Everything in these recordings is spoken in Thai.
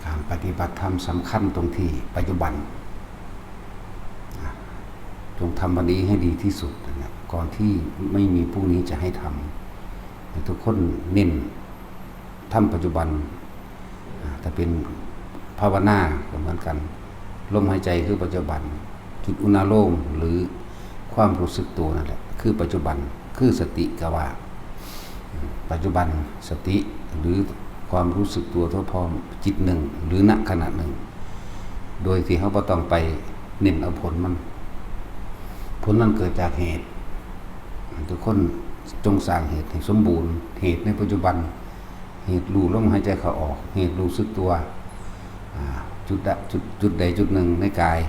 การปฏิบัติธรรมสำคัญตรงที่ปัจจุบันจงทำวันนี้ให้ดีที่สุดนะก่อนที่ไม่มีพรุ่งนี้จะให้ทำทุกคนเน้นทำปัจจุบันถ้าเป็นภาวนาก็เหมือนกันลมหายใจคือปัจจุบันจุดอุณาโลมหรือความรู้สึกตัวนั่นแหละคือปัจจุบันคือสติกว่าปัจจุบันสติหรือความรู้สึกตัวทั่วพร้อมจิตหนึ่งหรือณขณะหนึ่งโดยที่เขาบ่ต้องไปเน้นเอาผลนั้นเกิดจากเหตุทุกคนจงสร้างเหตุให้สมบูรณ์เหตุในปัจจุบันเหตุรู้ลมหายใจเข้าออกเหตุรู้สึกตัวจุดใดจุดหนึ่งในกาย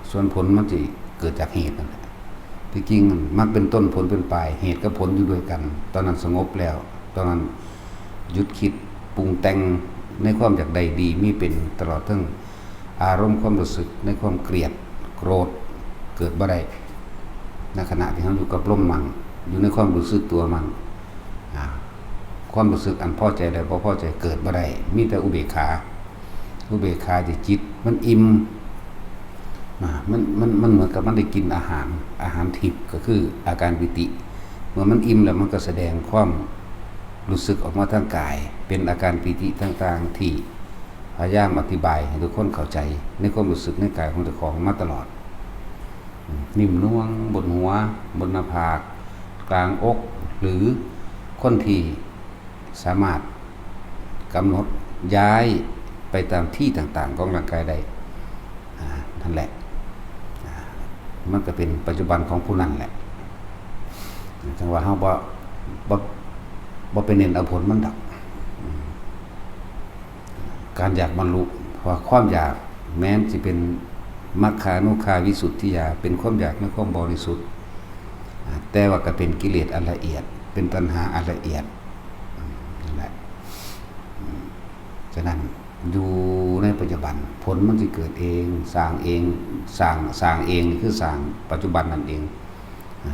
ส่วนผลมันจะเกิดจากเหตุนั่นแหละที่จริงมักเป็นต้นผลเป็นปลายเหตุกับผลอยู่ด้วยกันตอนนั้นสงบแล้วตอนนั้นหยุดคิดปรุงแต่งในความอยากใดดีมีเป็นตลอดทั้งอารมณ์ความรู้สึกในความเกลียดโกรธเกิดบ่ได้ในขณะที่เขาอยู่กับลมมันอยู่ในความรู้สึกตัวมันความรู้สึกอันพอใจใดพอใจเกิดบ่ได้มีแต่อุเบกขาที่จิตมันอิ่มมันเหมือนกับมันได้กินอาหารทิพย์ก็คืออาการปิติเมื่อมันอิ่มแล้วมันก็แสดงความรู้สึกออกมาทางกายเป็นอาการปิติต่างๆที่พยายามอธิบายให้ทุกคนเข้าใจในความรู้สึกในกายของเจ้าของมาตลอดนิ่มน่วงบนหัวบนหน้าผากกลางอกหรือคนที่สามารถกำหนดย้ายไปตามที่ต่างๆของร่างกายได้นั่นแหละมันก็เป็นปัจจุบันของผู้นั้นแหละจังว่าเฮาบ่เป็นเน้นเอาผลมันดับการอยากบรรลุเพราะความอยากแม้นสิเป็นมัคคานุคาวิสุทธิญาเป็นความอยากในความบริสุทธิ์แต่ว่าก็เป็นกิเลสอันละเอียดเป็นตัณหาอันละเอียดนั่นแหละฉะนั้นอยู่ในปัจจุบันผลมันจะเกิดเองสร้างเองสร้างเองคือสร้างปัจจุบันนั่นเอง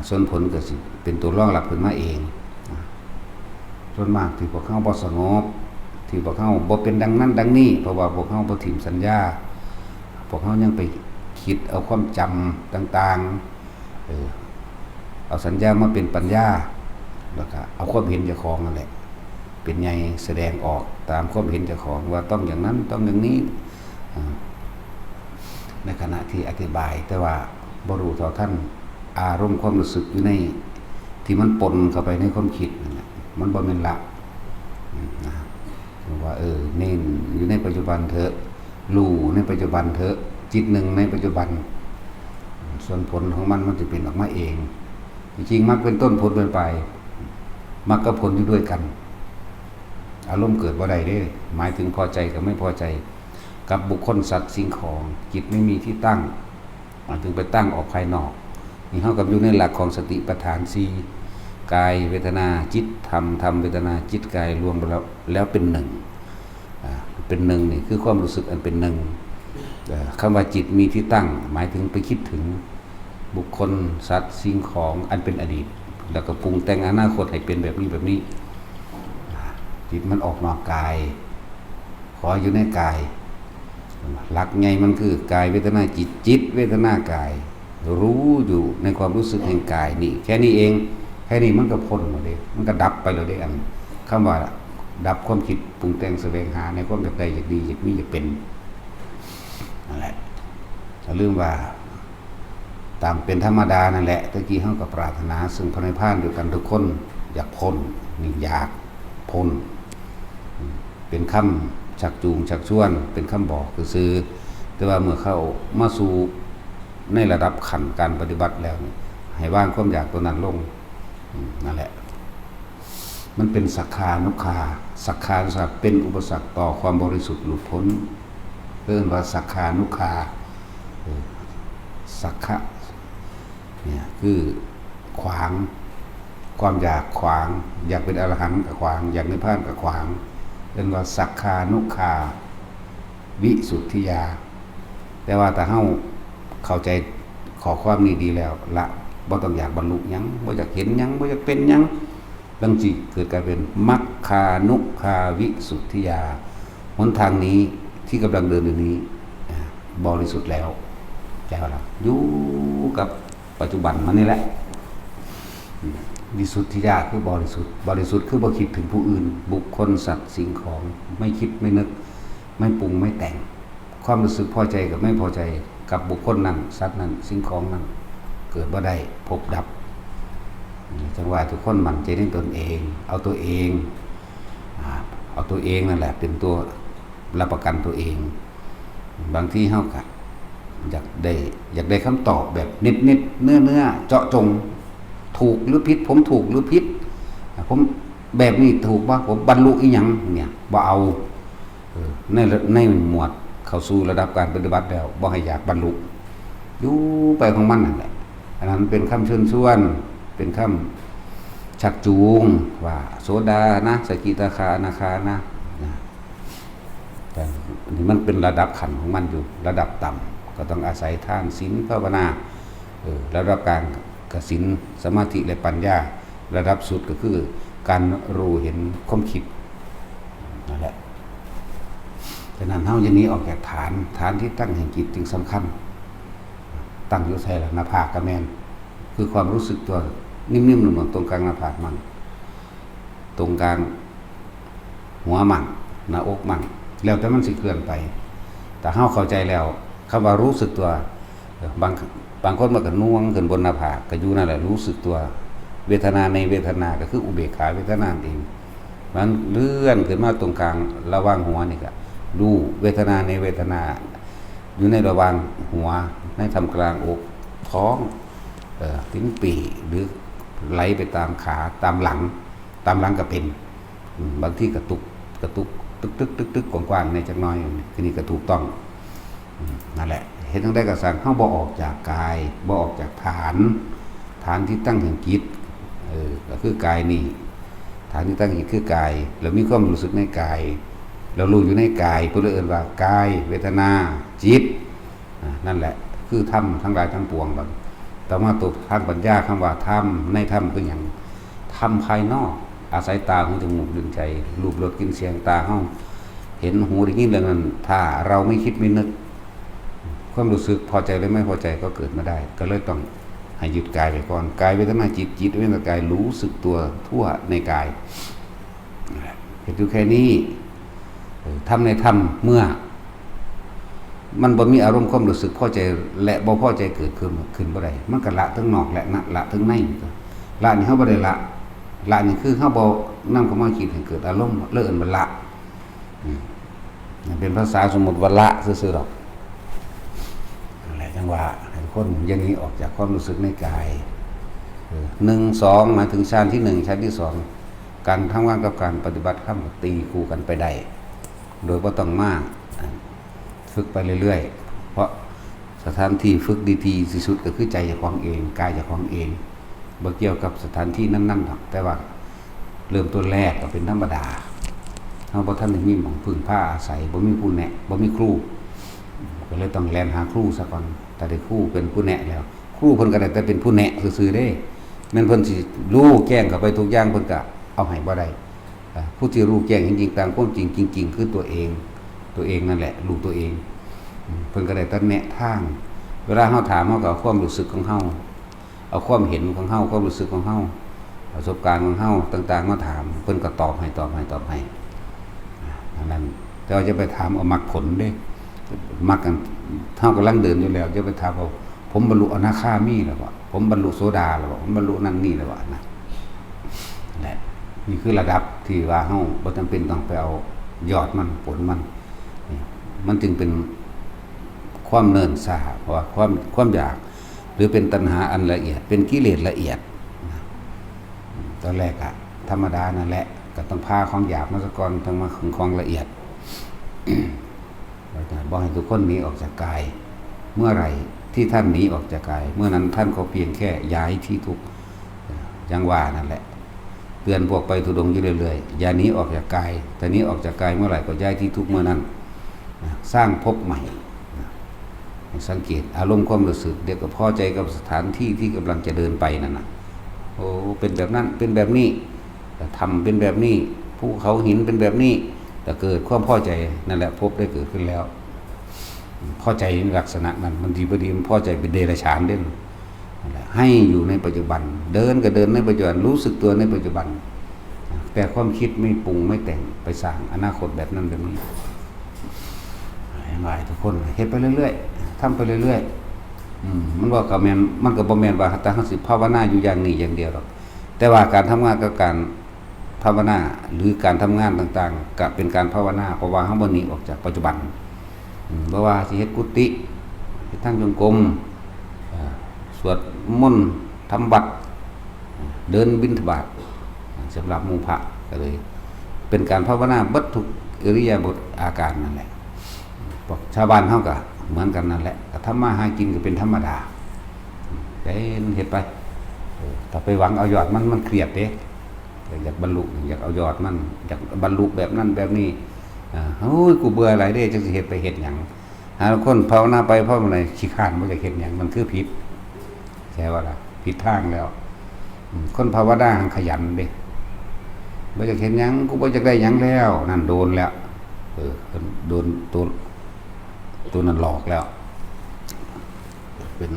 ส่วนผลก็สิเป็นตัวรองรับขึ้นมาเองส่วนมากที่พวกเขาบ่สงบที่พวกเขาบ่เป็นดังนั้นดังนี้เพราะว่าพวกเขาบ่ถิ่มสัญญาพวกเขายังไปคิดเอาความจำต่างๆเอาสัญญามาเป็นปัญญาแล้วก็เอาความเห็นเจ้าของนั่นแหละเป็นไงแสดงออกตามความเห็นเจ้าของว่าต้องอย่างนั้นต้องอย่างนี้ในขณะที่อธิบายแต่ว่าบ่รู้เท่าท่านอารมณ์ความรู้สึกอยู่ในที่มันปนเข้าไปในความคิดนั่นแหละมันบ่แม่นละว่าเน้นอยู่ในปัจจุบันเถอะรู้ในปัจจุบันเถอะจิตหนึ่งในปัจจุบันส่วนผลของมันจะเป็นออกมาเองจริงๆมักเป็นต้นผลเป็นปลายมักกับผลอยู่ด้วยกันอารมณ์เกิดบ่ได้เด้หมายถึงพอใจกับไม่พอใจกับบุคคลสัตว์สิ่งของจิตไม่มีที่ตั้งหมายถึงไปตั้งออกภายนอกนี่เท่ากับอยู่ในหลักของสติปัฏฐาน4กายเวทนาจิตธรรมเวทนาจิตกายรวมแล้วเป็นหนึ่งเป็นหนึ่งนี่คือความรู้สึกอันเป็นหนึ่งคำว่าจิตมีที่ตั้งหมายถึงไปคิดถึงบุคคลสัตว์สิ่งของอันเป็นอดีตแล้วก็ปรุงแต่งอนาคตให้เป็นแบบนี้จิตมันออกนอกกายขออยู่ในกายหลักไงมันคือกายเวทนาจิตเวทนากายรู้อยู่ในความรู้สึกแห่งกายนี่แค่นี้เองแค่นี้มันก็พ้นหมดเลยมันก็ดับไปเลยได้อันคำว่าดับความคิดปรุงแต่งแสวงหาในความอยากใดอยากดีอยากมีอยากเป็นนั่นแหละถ้าลืมว่าตามเป็นธรรมดานั่นแหละตะกี้เฮาก็ปรารถนาซึ่งพระนิพพานด้วยกันทุกคนอยากพ้นนี่อยากพ้นเป็นคำชักจูงชักชวนเป็นคำบอกคือซื้อแต่ว่าเมื่อเข้ามาสู่ในระดับขั้นการปฏิบัติแล้วให้วางความอยากตัวนั้นลงนั่นแหละมันเป็นสักขานุขาสักขาสักเป็นอุปสรรคต่อความบริสุทธิ์หลุดพ้นเรียกว่าสักขานุขาสักขะเนี่ยคือขวางความอยากขวางอยากเป็นอรหันต์กับขวางอยากนิพพานกับขวางเรียกว่าสักขานุขาวิสุทธิญาแต่ว่าถ้าเฮาเข้าใจขอความนี้ดีแล้วละบ่ต้องอยากบรรลุหยังบ่อยากเห็นหยังบ่อยากเป็นหยังดังจิเกิดกลายเป็นมัคคานุคาวิสุทธิญา หนทางนี้ที่กำลังเดินอยู่นี้บริสุทธิ์แล้วใจเราอยู่กับปัจจุบันมันนี่แหละวิสุทธิญาณคือบริสุทธิ์บริสุทธิ์คือบ่คิดถึงผู้อื่นบุคคลสัตว์สิ่งของไม่คิดไม่นึกไม่ปรุงไม่แต่งความรู้สึกพอใจกับไม่พอใจกับบุคคลนั้นสัตว์นั้นสิ่งของนั้นเกิดบ่ได้พบดับจังหวะทุกคนมั่นใจในตนเองเอาตัวเองนั่นแหละเป็นตัวรับประกันตัวเองบางที่เฮาก็อยากได้คำตอบแบบนิดเนื้อเจาะจงถูกหรือผิดผมถูกหรือผิดผมแบบนี้ถูกว่าผมบรรลุอีหยังเนี่ยบ่เอาในหมวดเข้าสู่ระดับการปฏิบัติแล้วบ่ให้อยากบรรลุอยู่ไปของมันนั่นแหละอันนั้นเป็นคำเชิญชวนเป็นคำชักจูงว่าโสดานะสกิทาคาอนาคานะแต่นี่มันเป็นระดับขันของมันอยู่ระดับต่ำก็ต้องอาศัยทานศีลภาวนาระดับกลางกสินสมาธิและปัญญาระดับสุดก็คือการรู้เห็นความคิดนั่นแหละฉะนั้นเฮาอย่างนี้ออกจากฐานที่ตั้งแห่งจิตจึงสำคัญตั้งอยู่ใส่หน้าผากกระแมนคือความรู้สึกตัวนิ่มๆหนุ่มๆตรงกลางหน้าผากมันตรงกลางหัวมันหน้าอกมันแล้วแต่มันสิเคลื่อนไปแต่เฮาเข้าใจแล้วคำว่ารู้สึกตัวบางคนมันก็น่วงขึ้นบนหน้าผากก็อยู่นั่นแหละรู้สึกตัวเวทนาในเวทนาก็คืออุเบกขาเวทนาเองมันเลื่อนขึ้นมาตรงกลางระหว่างหัวนี่ก็ดูเวทนาในเวทนาอยู่ในระหว่างหัวในทำกลางอกท้องทิ้งปีหรือไหลไปตามขาตามหลังก็เป็นบางที่กระตุกตึกกว้างๆในจักน้อยคือนี่ก็ถูกต้องนั่นแหละเห็นทั้งได้กระสังเข้าบ่ออกจากกายบ่ออกจากฐานที่ตั้งแห่งจิตก็คือกายนี่ฐานที่ตั้งแห่งคือกายเรามีความรู้สึกในกายเรารู้อยู่ในกายเพื่อเอ่ยว่ากายเวทนาจิตนั่นแหละคือธรรมทั้งหลายทั้งปวงบัดแต่มาตัวทางปัญญาคำว่าธรรมในธรรมคืออย่างธรรมภายนอกอาศัยตาหูจมูกลิ้นใจรูปรสกลิ่นเสียงตาเฮาเห็นหูได้ยินเรื่องนั้นถ้าเราไม่คิดไม่นึกความรู้สึกพอใจหรือไม่พอใจก็เกิดมาได้ก็เลยต้องให้หยุดกายไปก่อนกายเวทนาจิตเวทนากายรู้สึกตัวทั่วในกายเห็นดูแค่นี้ทำในธรรมเมื่อมันบ่มีอารมณ์ความรู้สึกพอใจและบ่พอใจเกิดขึ้นบ่ได้มันก็ละทั้งนอกและละทั้งในละนี่เฮาบ่ได้ละนี่คือเฮาบ่นำเข้ามาคิดให้เกิดอารมณ์เลิ่นมันละเป็นภาษาสมมุติว่าละซื่อๆดอกอะไรจังว่าให้คนอย่างนี้ออกจากความรู้สึกในกาย1 2หมายถึงชั้นที่1ชั้นที่2การทำงานกับการปฏิบัติข้ามตีคู่กันไปได้โดยบ่ต้องมาฝึกไปเรื่อยๆเพราะสถานที่ฝึกดีที่สุดก็คือใจเจ้าของเองกายเจ้าของเองบ่เกี่ยวกับสถานที่นั้นๆหรอกแต่ว่าเริ่มต้นแรกก็เป็นธรรมดาเฮาบ่ทันได้มีหม้องพึ่งพาอาศัยบ่มีผู้แนะบ่มีครูก็เลยต้องแล่นหาครูซะก่อนแต่ได้ครูเป็นผู้แนะแล้วครูเพิ่นก็ได้แต่เป็นผู้แนะซื่อๆเด้แม่นเพิ่นสิรู้แจ้งเข้าไปทุกอย่างเพิ่นก็เอาให้บ่ได้ผู้ที่รู้แจ้งจริงๆตามความจริงคือตัวเองนั่นแหละรู้ตัวเองเพิ่นก็ได้แต่แนะทางเวลาเฮาถามเฮาก็เอาความรู้สึกของเฮาเอาความเห็นของเฮาความรู้สึกของเฮาประสบการณ์ของเฮาต่างๆมาถามเพิ่นก็ตอบให้นั้นแต่ว่าจะไปถามเอามรรคผลเด้มรรคกันเฮากำลังเดินอยู่แล้วจะไปถามเอาผมบรรลุอนาคามีแล้วบ่ผมบรรลุโสดาแล้วบ่ผมบรรลุนั่นนี่แล้วบ่นะแหละนี่คือระดับที่ว่าเฮาบ่จำเป็นต้องไปเอายอดมันผลมันจึงเป็นความเนินช้าเพราะว่าความอยากหรือเป็นตัณหาอันละเอียดเป็นกิเลสละเอียดตอนแรกอะธรรมดานั่นแหละก็ต้องพาของหยาบมาซะก่อนทั้งมาถึงของละเอียดบอกให้ทุกคนหนีออกจากกายเมื่อไหร่ที่ท่านหนีออกจากกายเมื่อนั้นท่านก็เพียงแค่ย้ายที่ทุกข์ยังว่านั่นแหละเตือนพวกไปทุดงอยู่เรื่อยๆอย่าหนีออกจากกายแต่นี้ออกจากกายเมื่อไหร่ก็ย้ายที่ทุกข์เมื่อนั้นสร้างภพใหม่สังเกตอารมณ์ความรู้สึกเดี๋ยวก็พอใจกับสถานที่ที่กำลังจะเดินไปนั่นน่ะโอ้เป็นแบบนั้นเป็นแบบนี้ทำเป็นแบบนี้ภูเขาหินเป็นแบบนี้ แ แต่เกิดความพอใจนั่นแหละพบได้เกิดขึ้นแล้วพอใจในลักษณะนั้นมันดีพอดีมันพอใจเป็นเดรัจฉานเด่นให้อยู่ในปัจจุบันเดินก็เดินในปัจจุบันรู้สึกตัวในปัจจุบันแต่ความคิดไม่ปรุงไม่แต่งไปสร้างอนาคตแบบนั้นแบบนี้หลายทุกคนเฮ็ดไปเรื่อยๆทำไปเรื่อยๆมันว่ากับแมนมันก็บ่แม่นว่าแต่หั้นสิภาวนาอยู่อย่างนี้อย่างเดียวหรอกแต่ว่าการทำงานกับการภาวนาหรือการทำงานต่างๆก็เป็นการภาวนาเพราะว่าเฮาบ่หนีออกจากปัจจุบันบ่ว่าสิเฮ็ดกุฏิเฮ็ดทางจงกรมสวดมนต์ทำบัตรเดินบิณฑบาตสำหรับหมู่พระก็เลยเป็นการภาวนาเบิดทุกอิริยาบถอาการนั่นแหละพวกชาวบ้านเฮาก็เหมือนกันนั่นแหละก็ทำมาหากินก็เป็นธรรมดาได้เฮ็ดไปถ้าไปหวังเอายอดมันเครียดเด้อยากบรรลุอยากเอายอดมันอยากบรรลุแบบนั้นแบบนี้โอ้ยกูเบื่ออะไรเด้จังสิเฮ็ดไปเฮ็ดหยังหาคนภาวนาไปเพราะอะไรขี้คร้านบ่อยากเฮ็ดหยังมันคือผิดใช่ว่าล่ะผิดทางแล้วคนภาวนาขยันเด้บ่อยากเฮ็ดหยังกูบ่อยากได้หยังแล้วนั่นโดนแล้วโดนตัวนั้นหลอกแล้วเป็น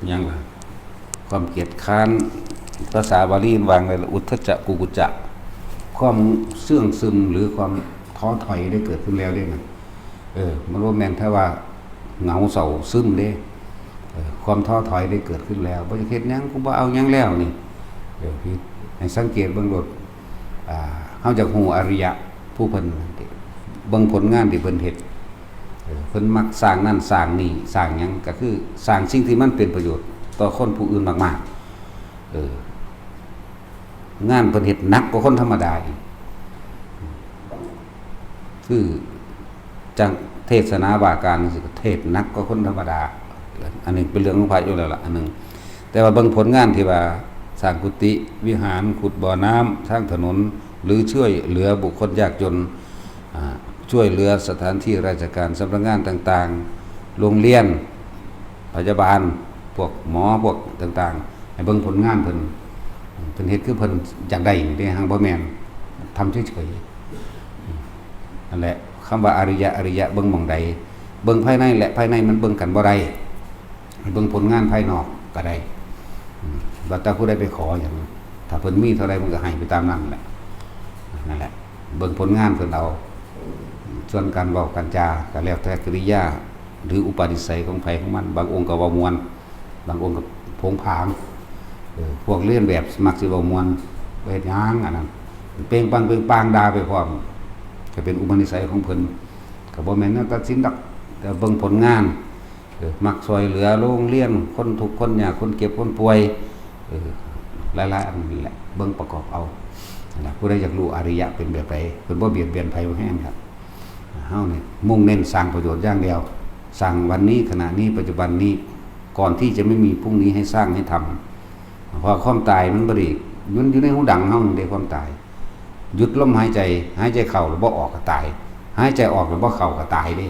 หยังล่ะความเกียจค้านภาษาบาลีวางไว้อุทธัจจะกุกุจจะความเสื่องซึมหรือความท้อถอยได้เกิดขึ้นแล้วได้มันมันว่าแม่นถ้าว่าเหงาเศร้าซึมเด้ความท้อถอยได้เกิดขึ้นแล้วบ่จะเฮ็ดหยังกูบ่เอาหยังแล้วนี่พี่ให้สังเกตเบิ่งรถเฮาจักฮู้อริยะผู้เพิ่นเบิ่งผลงานที่เพิ่นเฮ็ดเพิ่นมักสร้างนั่นสร้างนี่สร้างหยังก็คือสร้างสิ่งที่มันเป็นประโยชน์ต่อคนผู้อื่นมากๆงานเพิ่นเฮ็ดหนักกว่าคนธรรมดาอีกคือจังเทศนาว่าการสิเทศหนักกว่าคนธรรมดาอันนึงเป็นเรื่องของพระอยู่แล้วล่ะอันนึงแต่ว่าเบิ่งผลงานที่ว่าสร้างกุฏิวิหารขุดบ่อน้ำสร้างถนนหรือช่วยเหลือบุคคลยากจนช่วยเหลือสถานที่ราชการสำนักงานต่างๆโรงเรียนพยาบาลพวกหมอพวกต่างๆให้เบิ่งผลงานเพิ่นเฮ็ดคือเพิ่นอยากได้ได้หังบ่แม่นทำเฉยๆนั่นแหละคำว่าอริยะเบิ่งหม่องใดเบิ่งภายในและภายในมันเบิ่งกันบ่ได้ให้เบิ่งผลงานภายนอกก็ได้ว่าแต่ผู้ใดไปขออย่างถ้าเพิ่นมีเท่าใดมันก็ให้ไปตามนั้นแหละนั่นแหละเบิ่งผลงานเพิ่นเอาส่วนการเว้ากันจาก็แล้วแต่กิริยาหรืออุปนิสัยของไผของมันบางองค์ก็เว้ามวนบางองค์ก็โผงผางพวกเลียนแบบมักสิเว้ามวนบ่เฮ็ดหยังอันนั้นเป่งปังด่าไปพร้อมก็เป็นอุปนิสัยของเพิ่นก็บ่แม่นตัดสินดอกแต่เบิ่งผลงานมักช่วยเหลือโรงเรียนคนทุกข์คนยากคนเก็บคนป่วยหลายๆอันนี้แหละเบิ่งประกอบเอานั่นผู้ใดอยากรู้อริยะเป็นแบบใดเพิ่นบ่เบียดเบียนไผบ่แห้งครับเฮานี่มุ่งเน้นสร้างประโยชน์อย่างเดียวสร้างวันนี้ขณะนี้ปัจจุบันนี้ก่อนที่จะไม่มีพรุ่งนี้ให้สร้างให้ทำเพราะความตายมันบ่ได้อยู่ในหูดังเฮาได้ความตายหยุดลมหายใจเข้าแล้วบ่ออกก็ตายหายใจออกแล้วบ่เข้าก็ตายเด้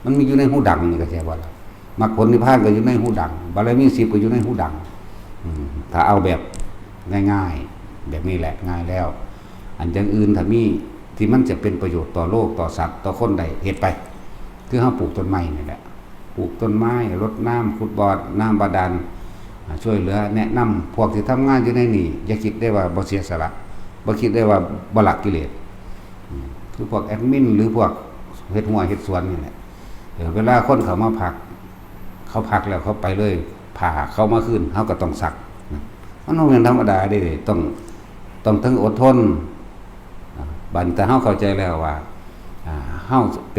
มันมีอยู่ในหูดังนี่ก็แค่ว่ามรรคผลนิพพานก็อยู่ในหูดังบารมี10ก็อยู่ในหูดังถ้าเอาแบบง่ายๆแบบนี้แหละง่ายแล้วอันอย่างอื่นถ้ามีที่มันจะเป็นประโยชน์ต่อโลกต่อสัตว์ต่อคนใดเฮ็ดไปคือเฮาปลูกต้นไม้นี่แหละปลูกต้นไม้รดน้ำขุดบ่อน้ำบาดาลช่วยเหลือแนะนำพวกที่ทำงานอยู่ในนี่อย่าคิดได้ว่าบ่เสียสละบ่คิดได้ว่าบ่ละกิเลสคือพวกแอดมินหรือพวกเฮ็ดหัวเฮ็ดสวนนี่แหละเวลาคนเขามาพักเขาพักแล้วเขาไปเลยผ่าเขามาขึ้นเขาก็ต้องสักมันต้องเป็นธรรมดาได้ต้องทั้งอดทนบัดแต่เฮาเข้าใจแล้วว่าเฮาเ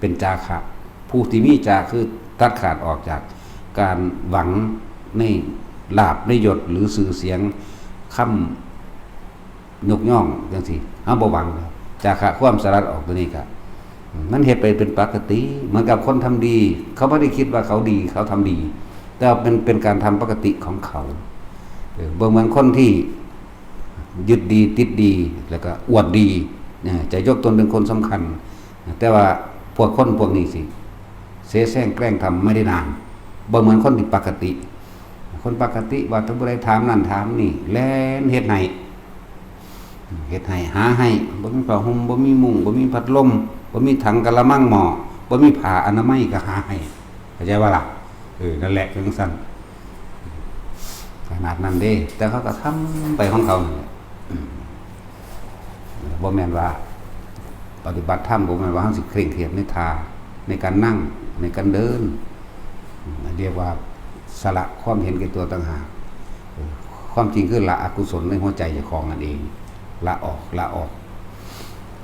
ป็นจาคะผู้ที่มีจาคือตัดขาดออกจากการหวังในลาภในยศหรือสื่อเสียงคำยกย่องจังซี่เฮาบ่หวังจาคะความสลัดออกตัวนี้ก็มันเฮ็ดไปเป็นปกติเหมือนกับคนทำดีเขาไม่ได้คิดว่าเขาดีเขาทำดีแต่เป็นการทำปกติของเขาบ่เหมือนคนที่ยึดดีติดดีแล้วก็อวดดีจะยกตนเป็นคนสำคัญแต่ว่าพวกนี้สิเสแสร้งแกล้งทำไม่ได้นานบ่เหมือนคนที่ปกติคนปกติว่าถ้าผู้ใดถามนั่นถามนี่แล่นเฮ็ดให้ เฮ็ดให้หาให้บ่มีผ้าห่มบ่มีมุ้งบ่มีพัดลมบ่มีถังกะละมังหม้อบ่มีผ้าอนามัยก็หาให้เข้าใจว่าล่ะนั่นแหละจังซั่นขนาดนั้นเด้แต่เขาก็ทำไปของเขานั่นแหละบ่แม่นว่าปฏิบัติธรรมบ่แม่นว่าเฮาสิเคร่งเครียดในท่าในการนั่งในการเดินเรียกว่าสละความเห็นแก่ตัวต่างหากความจริงคือละอกุศลในหัวใจเจ้าของนั่นเองละออก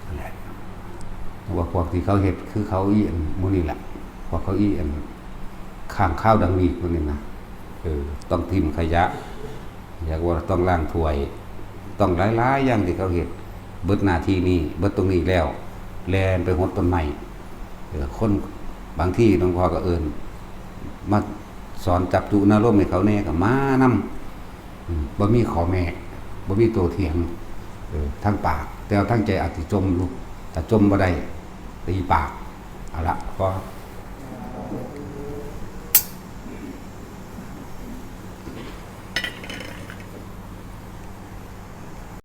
นั่นแหละว่าพวกที่เขาเฮ็ดคือเขาอีอันหมู่นี่แหละพวกเขาอีอันข้างข้าวดังมีพวกนี้นะต้องทิ่มขยะอยากว่าต้องล้างถ้วย ต้องหลายๆอย่างที่เขาเฮ็ดเบิดหน้าที่นี้เบิดตรงนี้แล้วแลนไปหดต้นไม้คนบางที่หลวงพ่อก็มาสอนจับจุนารมณ์ให้เขาแน่ก็มานำบ่มีขอแม่บ่มีตัวเถียงทั้งปากแต่ทั้งใจอาจสิจมลูกแต่จมบ่ได้ตีปากเอาละพอ